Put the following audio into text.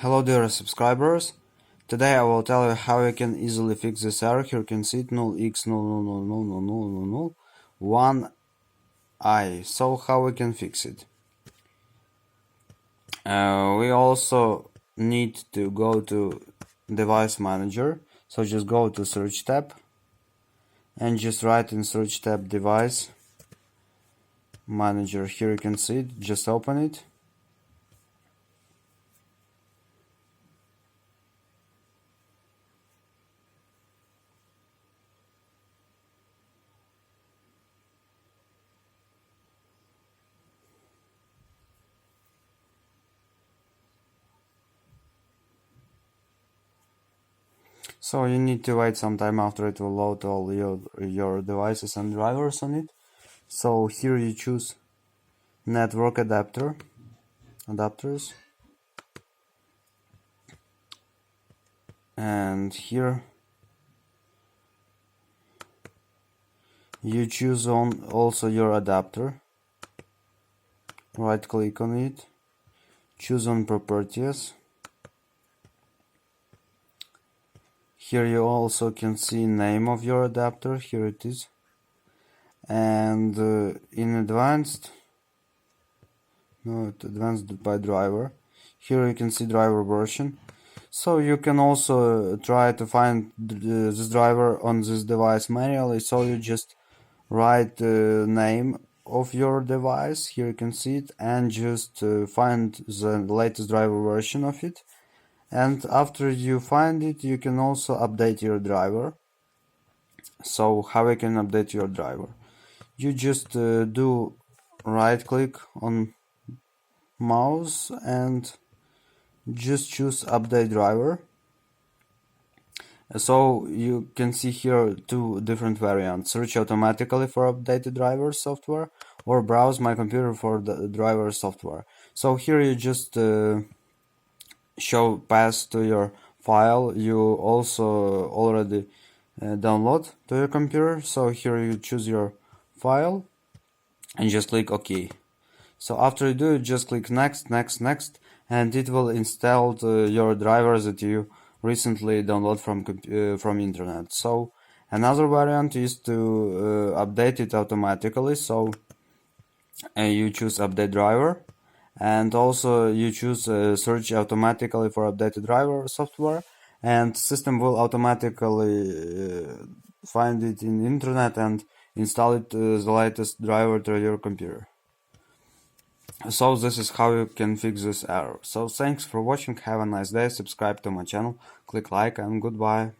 Hello dear subscribers, today I will tell you how you can easily fix this error. Here you can see it 0x00000001i. So how we can fix it? We also need to go to device manager, so just go to search tab and just write in search tab device manager. Here you can see it, just open it. So you need to wait some time after it will load all your devices and drivers on it. So here you choose network adapters, and here you choose on also your adapter. Right click on it, choose on properties. Here you also can see name of your adapter. Here it is. And in advanced by driver, here you can see driver version. So you can also try to find this driver on this device manually. So you just write the name of your device, here you can see it, and just find the latest driver version of it. And after you find it, you can also update your driver. So how you can update your driver? You just do right click on mouse and just choose update driver. So you can see here two different variants: search automatically for updated driver software, or browse my computer for the driver software. So here you just show path to your file you also already download to your computer. So here you choose your file and just click OK. So after you do it, just click next, and it will install your drivers that you recently download from internet. So another variant is to update it automatically. So you choose update driver, and also you choose search automatically for updated driver software, and system will automatically find it in internet and install it the latest driver to your computer. So this is how you can fix this error. So thanks for watching, have a nice day, subscribe to my channel, click like, and goodbye.